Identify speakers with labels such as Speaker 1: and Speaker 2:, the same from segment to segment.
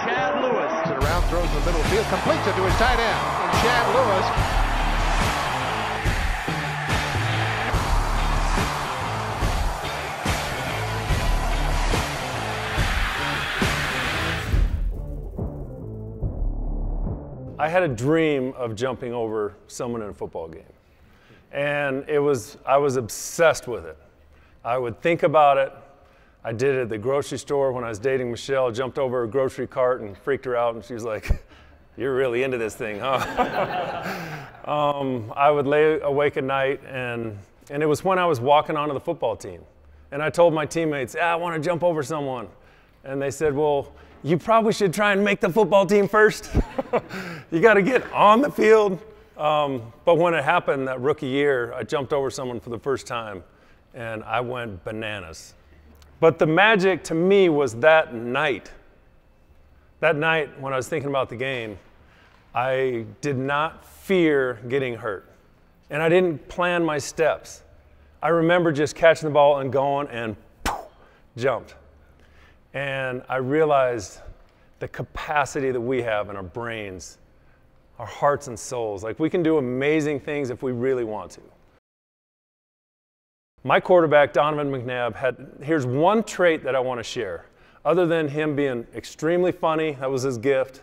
Speaker 1: Chad Lewis. And around, throws in the middle of the field, completes it to his tight end. And Chad Lewis.
Speaker 2: I had a dream of jumping over someone in a football game. And I was obsessed with it. I would think about it. I did it at the grocery store when I was dating Michelle, jumped over a grocery cart and freaked her out, and she was like, "You're really into this thing, huh?" I would lay awake at night, and it was when I was walking onto the football team. And I told my teammates, I want to jump over someone. And they said, well, you probably should try and make the football team first. You got to get on the field. But when it happened that rookie year, I jumped over someone for the first time, and I went bananas. But the magic to me was that night. That night when I was thinking about the game, I did not fear getting hurt. And I didn't plan my steps. I remember just catching the ball and going and poof, jumped. And I realized the capacity that we have in our brains, our hearts and souls. Like, we can do amazing things if we really want to. My quarterback, Donovan McNabb, here's one trait that I want to share. Other than him being extremely funny, that was his gift.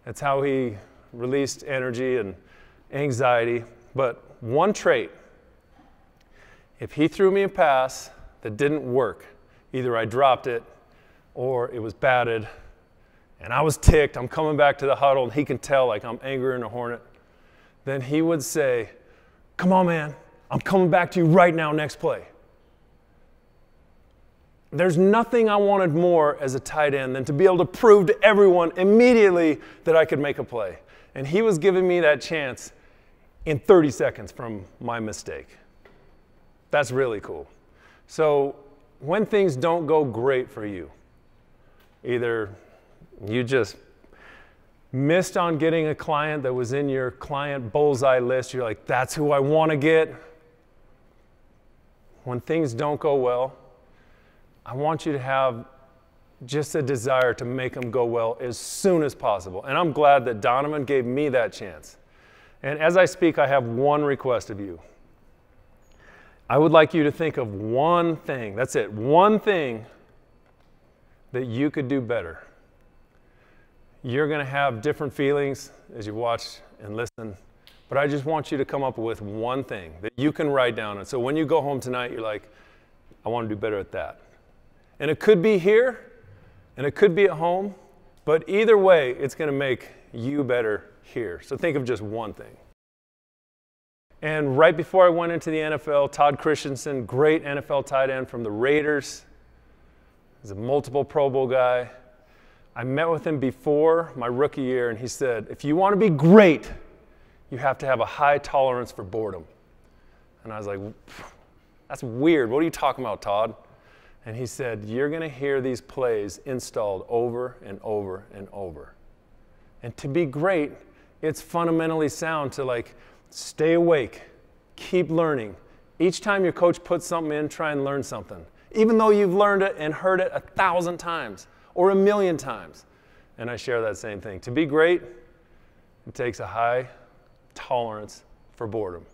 Speaker 2: That's how he released energy and anxiety. But one trait, if he threw me a pass that didn't work, either I dropped it or it was batted, and I was ticked, I'm coming back to the huddle, and he can tell like I'm angry in a hornet, then he would say, "Come on, man, I'm coming back to you right now, next play." There's nothing I wanted more as a tight end than to be able to prove to everyone immediately that I could make a play. And he was giving me that chance in 30 seconds from my mistake. That's really cool. So when things don't go great for you, either you just missed on getting a client that was in your client bullseye list, you're like, that's who I want to get. When things don't go well, I want you to have just a desire to make them go well as soon as possible. And I'm glad that Donovan gave me that chance. And as I speak, I have one request of you. I would like you to think of one thing, that's it, one thing that you could do better. You're going to have different feelings as you watch and listen, but I just want you to come up with one thing that you can write down. And so when you go home tonight, you're like, I want to do better at that. And it could be here, and it could be at home, but either way, it's going to make you better here. So think of just one thing. And right before I went into the NFL, Todd Christensen, great NFL tight end from the Raiders, he's a multiple Pro Bowl guy. I met with him before my rookie year, and he said, if you want to be great, you have to have a high tolerance for boredom. And I was like, that's weird. What are you talking about, Todd? And he said, you're going to hear these plays installed over and over and over. And to be great, it's fundamentally sound to like stay awake, keep learning. Each time your coach puts something in, try and learn something, even though you've learned it and heard it 1,000 times or 1,000,000 times. And I share that same thing. To be great, it takes a high tolerance for boredom.